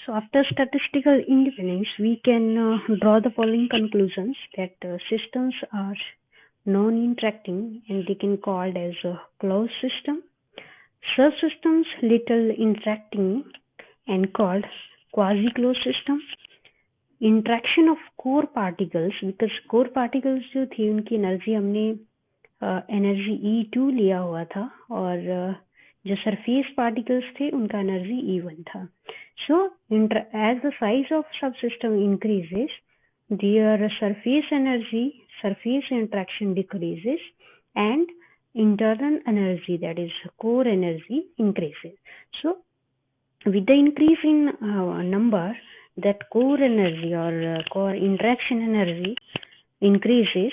So after statistical independence, we can draw the following conclusions that systems are non-interacting and they can called as a closed system. Subsystems little interacting and called quasi-closed system. Interaction of core particles, because core particles जो थी उनकी energy हमने energy E2 लिया हुआ था और जो surface particles थे उनका एनर्जी E1 था. So as the size of subsystem increases, their surface energy, surface interaction decreases and internal energy, that is core energy, increases. So with the increase in number, that core energy or core interaction energy increases,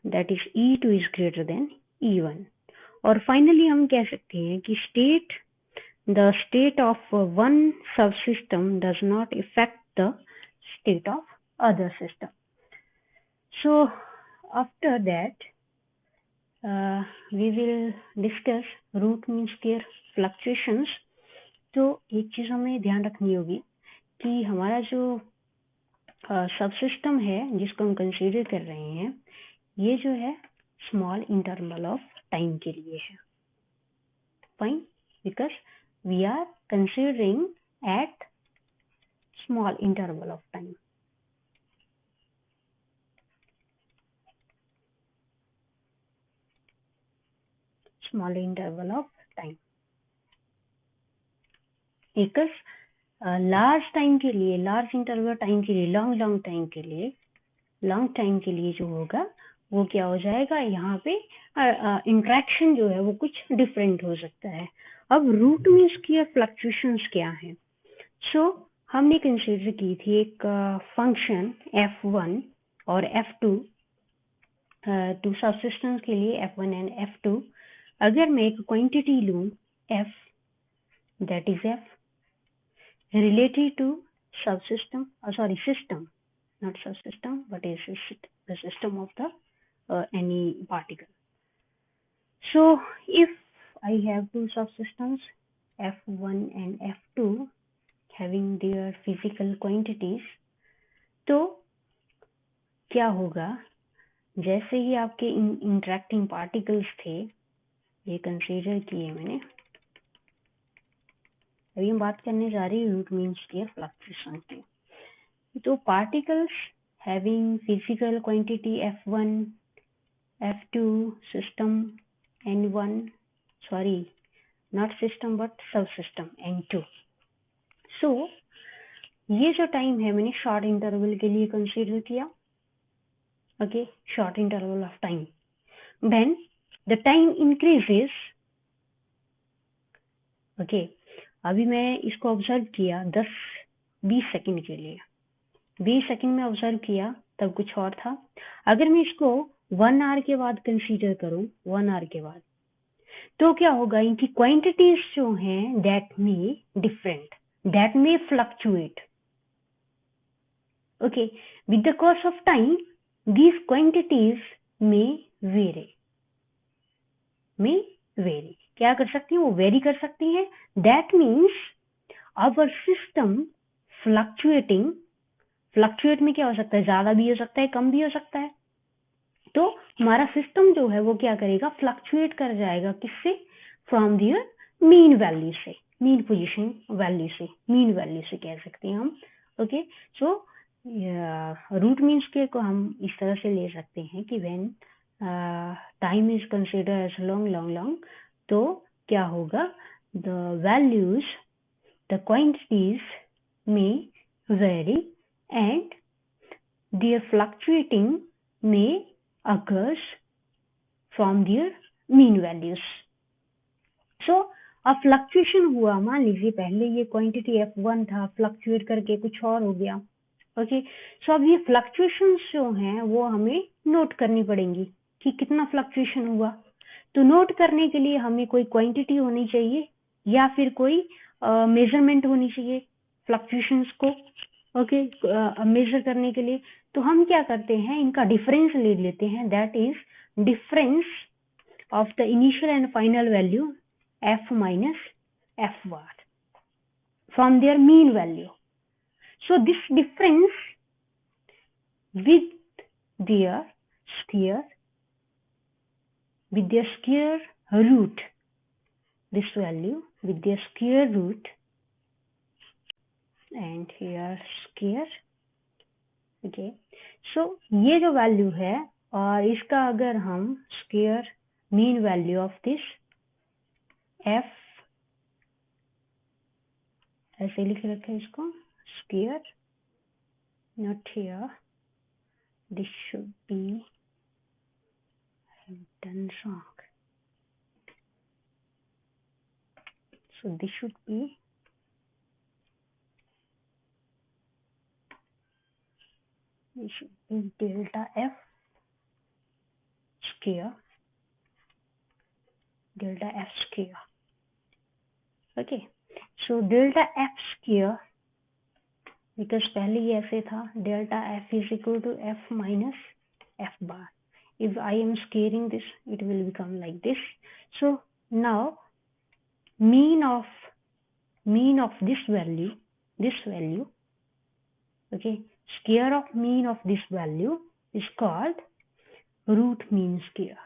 that is E2 is greater than E1. और finally हम कह सकते हैं कि the state of one subsystem does not affect the state of other system. So after that we will discuss root mean square fluctuations. तो एक चीज हमें ध्यान रखनी होगी कि हमारा जो सबसिस्टम है जिसको हम कंसीडर कर रहे हैं, ये जो है स्मॉल इंटरवल ऑफ टाइम के लिए है. Fine, because we are considering at small interval of time. Small interval of time एक लार्ज टाइम के लिए, लार्ज इंटरवल टाइम के लिए, लॉन्ग टाइम के लिए जो होगा वो क्या हो जाएगा, यहाँ पे इंट्रैक्शन जो है वो कुछ डिफरेंट हो सकता है. अब रूट मीन स्क्वायर फ्लक्चुएशंस क्या है? सो हमने कंसीडर की थी एक फंक्शन f1 और f2, टू सबसिस्टेंस के लिए f1 एंड f2. अगर मैं एक क्वांटिटी लूं f, that is f related to subsystem, system, not subsystem, but is the system of the any particle. So if I have two subsystems f1 and f2 having their physical quantities, तो क्या होगा, जैसे ही आपके interacting particles थे, ये consider किए मैंने. अभी हम बात करने जा रही है रूट मीन स्क्वायर फ्लक्चुएशन की. तो particles having physical quantity f1, f2, system n1, sorry not system but सब सिस्टम n2. सो ये जो टाइम है मैंने शॉर्ट इंटरवल के लिए कंसीडर किया. Okay, short interval of time. When the time increases, okay, अभी मैं इसको ऑब्जर्व किया 10-20 सेकंड के लिए, 20 सेकंड में ऑब्जर्व किया तब कुछ और था. अगर मैं इसको 1 आवर के बाद कंसीडर करूं, 1 आवर के बाद, तो क्या होगा, इनकी क्वांटिटीज जो हैं that may different, that may fluctuate. Okay, with the course of time these quantities may vary, क्या कर सकती हैं, वो वेरी कर सकती हैं. That means our system fluctuating. Fluctuate में क्या हो सकता है, ज्यादा भी हो सकता है, कम भी हो सकता है. तो हमारा सिस्टम जो है वो क्या करेगा, फ्लक्चुएट कर जाएगा. किससे? फ्रॉम दियर मीन वैल्यू से, मीन पोजीशन वैल्यू से, मीन वैल्यू से कह सकते हैं हम. Okay, so root mean square को हम इस तरह से ले सकते हैं कि when time is consider as long, तो क्या होगा, the values, the quantities may vary and their fluctuating may occurs from their mean values. So अब फ्लक्चुएशन हुआ, मान लीजिए पहले ये क्वांटिटी f1 था, फ्लक्चुएट करके कुछ और हो गया. ओके, सो अब ये फ्लक्चुएशंस जो हैं वो हमें नोट करनी पड़ेंगी कि कितना फ्लक्चुएशन हुआ. तो नोट करने के लिए हमें कोई क्वांटिटी होनी चाहिए या फिर कोई मेजरमेंट होनी चाहिए फ्लक्चुएशंस को. ओके, मेजर करने के लिए तो हम क्या करते हैं, इनका डिफरेंस ले लेते हैं. That is difference of the initial and final value f minus f bar. from their mean value. So this difference with their square root, this value with their square root, and here square. Okay, so ये जो value है और इसका अगर हम square mean value of this F ऐसे लिख रखे हैं इसको square, not here, this should be done wrong, so this should be delta f square, delta f square. Okay, so delta f square, because पहले ये ऐसे था delta f is equal to f minus f bar. If I am squaring this, it will become like this. So now mean of this value, okay, square of mean of this value is called root mean square.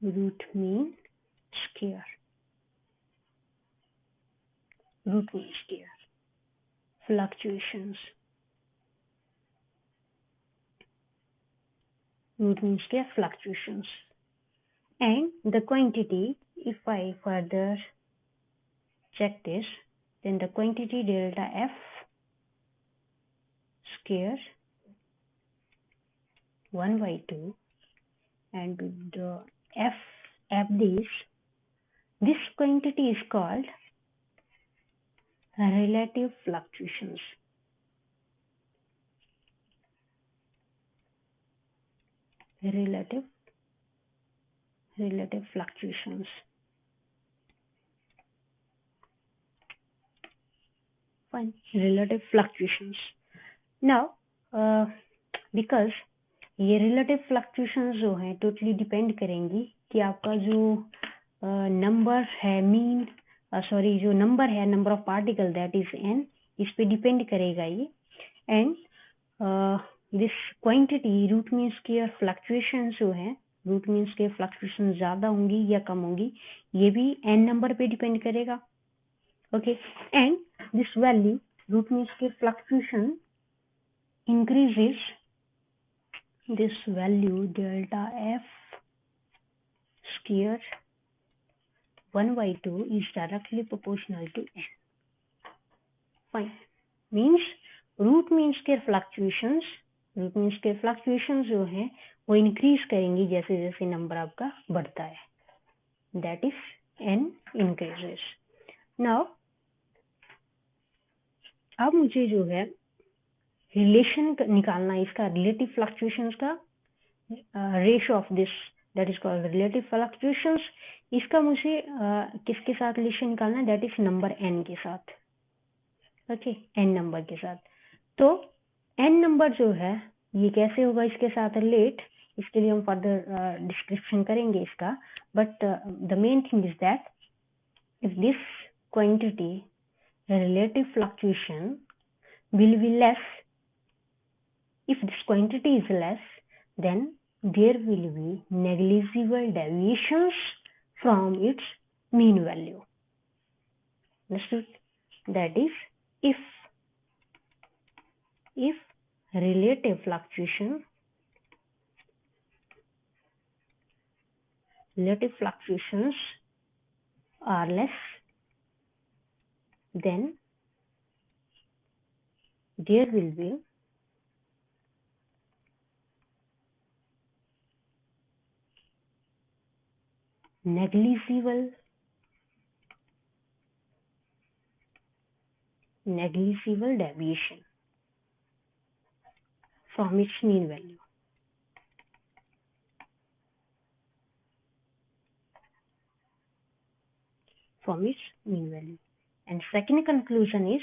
Root mean square. Root mean square. Fluctuations. Root mean square fluctuations. And the quantity, if I further check this, then the quantity delta f square 1 by 2 and the f this quantity is called relative fluctuations. Relative fluctuations. Fine, relative fluctuations. Now because ये relative fluctuations जो हैं totally depend करेंगी कि आपका जो number है mean जो number है number of particle that is n, इस पे डिपेंड करेगा ये. And this quantity root mean square fluctuations जो है, रूट मीन स्क्वायर फ्लक्चुएशन ज्यादा होंगी या कम होंगी ये भी n नंबर पे डिपेंड करेगा. Okay, and this value root mean square fluctuation increases, this value delta f square 1 by 2 is directly proportional to n. Fine, means root mean square fluctuations जो हैं वो increase करेंगी जैसे जैसे नंबर आपका बढ़ता है, that is n increases. Now अब मुझे जो है रिलेशन निकालना है इसका रिलेटिव फ्लक्चुएशंस का, ratio of this that is called relative fluctuations. इसका मुझे किसके साथ रिलेशन निकालना है, दैट इज नंबर n के साथ. ओके, n नंबर के साथ. तो n नंबर जो है ये कैसे होगा इसके साथ रिलेट, इसके लिए हम फर्दर डिस्क्रिप्शन करेंगे इसका. But the main thing is that if this quantity relative fluctuation will be less, if this quantity is less, then there will be negligible deviations from its mean value. Understood? That is, if relative fluctuations are less, then there will be negligible deviation from its mean value. And second conclusion is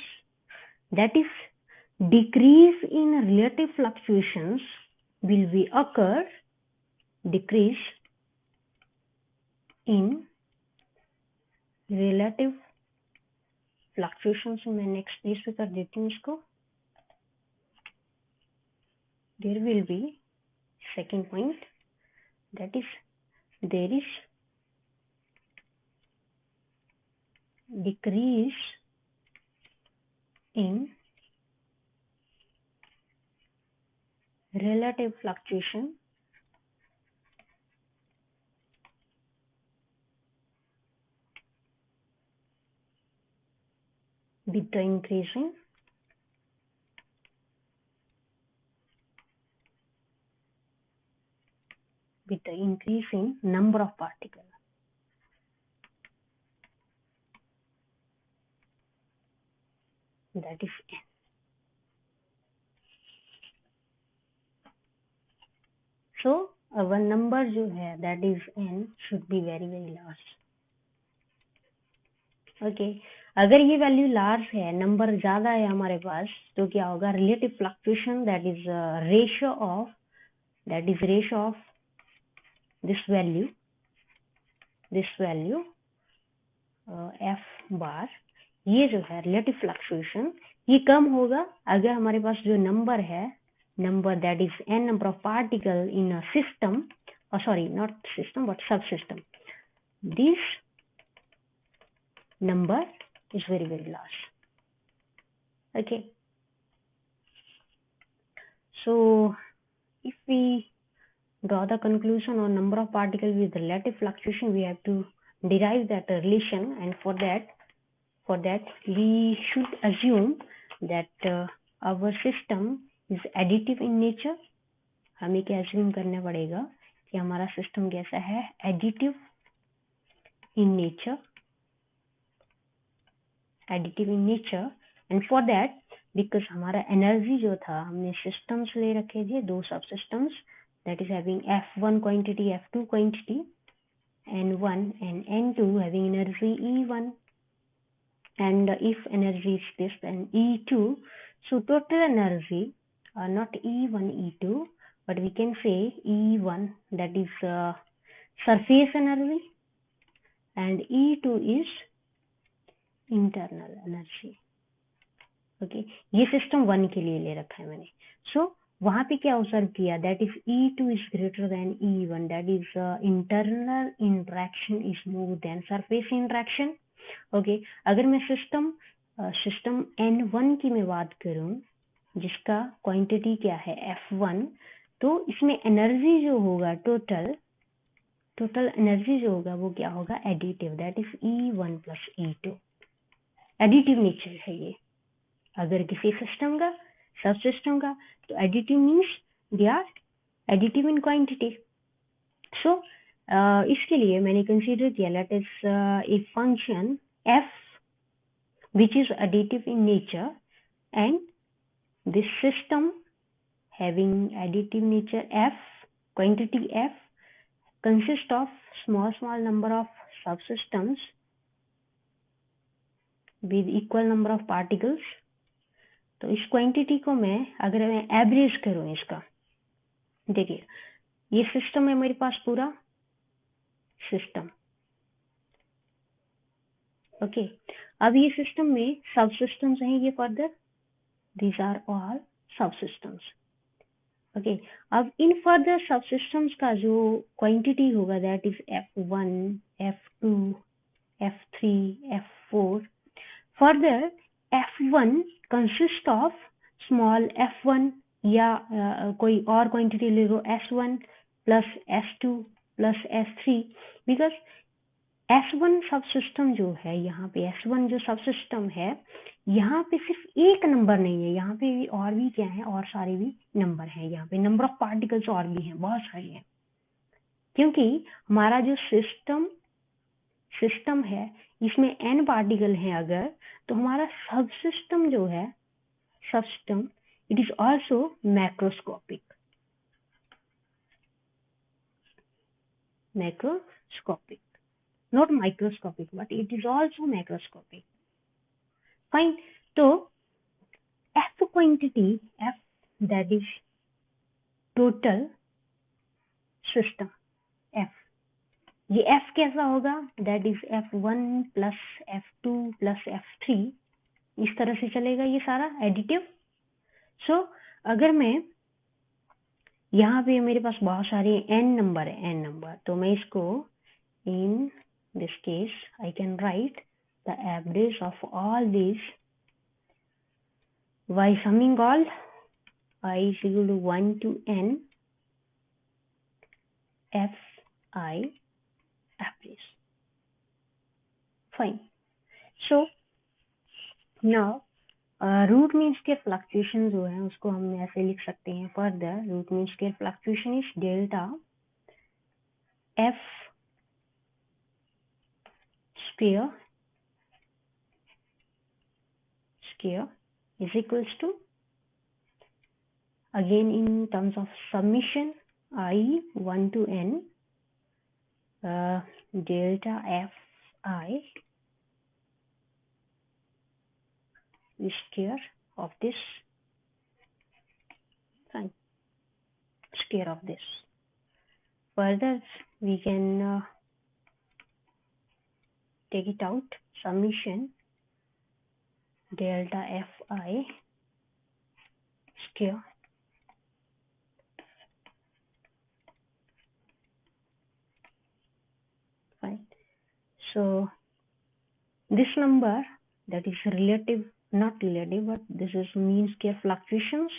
that is decrease in relative fluctuations will be occur, decrease in relative fluctuation से मैं next page पे कर देती हूँ इसको. There will be second point, that is there is decrease in relative fluctuation with the increasing number of particles. That is n. So our number जो है that is n should be very very large. Okay, अगर ये value large है, number ज्यादा है हमारे पास, तो क्या होगा? Relative fluctuation that is ratio of this value f bar, ये जो है रिलेटिव फ्लक्चुएशन, ये कम होगा अगर हमारे पास जो नंबर है, number that is n number of particle in a system, or sorry, not system but subsystem. This number is very very large. Okay, so if we draw the conclusion on number of particles with relative fluctuation, we have to derive that relation, and for that we should assume that our system is additive in nature. हमें क्या assume करना पड़ेगा कि हमारा system कैसा है? additive in nature, and for that, because हमारा energy जो था, हमने systems ले रखे थे, दो subsystems, that is having F1 quantity, F2 quantity, N1 and N2 having energy E1, and if energy is this, then E2. So total energy, not E1, E2, but we can say E1, that is surface energy, and E2 is internal energy. Okay, ये system 1 के लिए ले रखा है मैंने. So वहाँ पे क्या ऑब्जर्व किया? that is E2 is greater than E1, that is internal interaction is more than surface interaction. Okay, अगर मैं system N1 की मैं बात करूं, जिसका क्वांटिटी क्या है? F1, तो इसमें एनर्जी जो होगा, टोटल एनर्जी जो होगा वो क्या होगा? Additive, that is E1 plus E2. Additive nature है ये. अगर किसी सिस्टम का, सब सिस्टम का, तो additive means they are additive in quantity. So इसके लिए मैंने कंसीडर किया, let's a function f which is additive in nature, and this system having additive nature f, quantity f, consists of small number of subsystems with equal number of particles. तो इस quantity को अगर मैं average करूं इसका, देखिए ये system है मेरे पास, पूरा सिस्टम. ओके, अब ये सिस्टम में सब सिस्टम्स हैं, ये फर्दर दीज आर ऑल सब सिस्टम्स. ओके, अब इन फर्दर सब सिस्टम्स का जो क्वांटिटी होगा, that is F1, F2, F3, F4. Further F1 consist of small f1 या कोई और क्वांटिटी ले लो, S1 plus S2 plus S3, because S1 सब सिस्टम जो है, यहाँ पे S1 जो सब सिस्टम है, यहाँ पे सिर्फ एक नंबर नहीं है, यहाँ पे भी और भी क्या है, और सारे भी नंबर हैं. यहाँ पे नंबर ऑफ पार्टिकल्स और भी हैं, बहुत सारे हैं, क्योंकि हमारा जो सिस्टम है इसमें n पार्टिकल हैं अगर, तो हमारा सब सिस्टम जो है, सब system, it is also macroscopic. Not microscopic, but it is also macroscopic. Fine. तो F quantity, F that is total system, F. ये F कैसा होगा? That is F1 plus F2 plus F3 इस तरह से चलेगा ये सारा एडिटिव। सो अगर मैं यहाँ पे मेरे पास बहुत सारे n नंबर है, n नंबर, तो मैं इसको in this case I can write the average of all this by summing all I is equal to 1 to n fi average. Fine. So now root mean square fluctuation जो है उसको हम ऐसे लिख सकते हैं, further root mean square fluctuation is delta F square is equals to, again in terms of summation, I 1 to n delta fi square of this, fine, square of this. Further we can take it out, summation delta fi square fine. So this number that is relative, not relative, but this is mean square fluctuations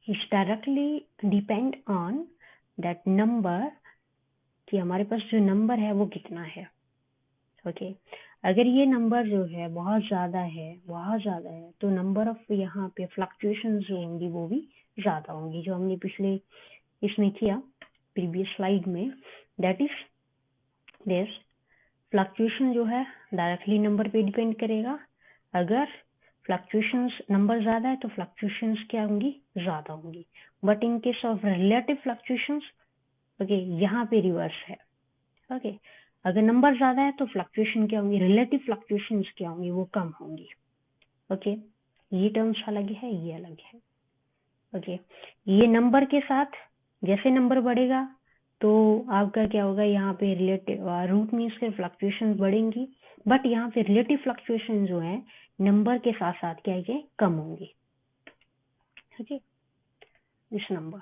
is directly depend on that number कि हमारे पास जो number है वो कितना है। Okay अगर ये number जो है बहुत ज़्यादा है तो नंबर ऑफ यहाँ पे फ्लक्चुएशंस जो होंगी वो भी ज़्यादा होंगी, जो हमने पिछले इसमें किया प्रीवियस स्लाइड में, दैट इज दिस फ्लक्चुएशन जो है डायरेक्टली नंबर पे डिपेंड करेगा। अगर फ्लक्चुएशंस नंबर ज़्यादा है तो फ्लक्चुएशंस क्या होंगी, ज़्यादा होंगी। But in case of relative fluctuations okay यहाँ पे रिवर्स है। ओके अगर नंबर ज़्यादा है तो फ्लक्चुएशन क्या होंगी, रिलेटिव फ्लक्चुएशंस क्या होंगी, वो कम होंगी। ओके ये टर्म्स अलग है, ये अलग है। ओके ये नंबर के साथ जैसे नंबर बढ़ेगा तो आपका क्या होगा, यहाँ पे रिलेटिव रूट मीन्स के फ्लक्चुएशन बढ़ेंगी, बट यहाँ पे रिलेटिव फ्लक्चुएशन जो है नंबर के साथ साथ क्या है कम होंगी। Okay this number.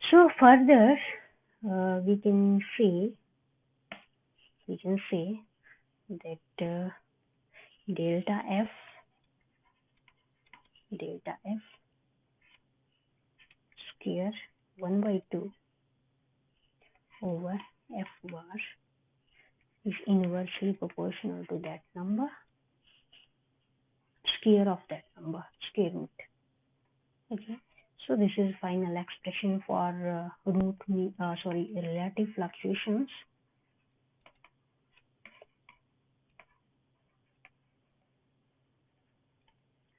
So further we can say that delta f square 1 by 2 over f bar is inversely proportional to that number, square of that number, square root. Okay, so this is final expression for relative fluctuations.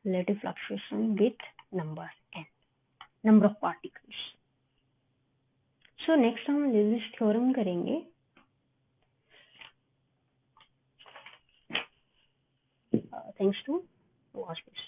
Relative fluctuation with number n, number of particles. So next हम Lewis theorem करेंगे। Thanks to watch this.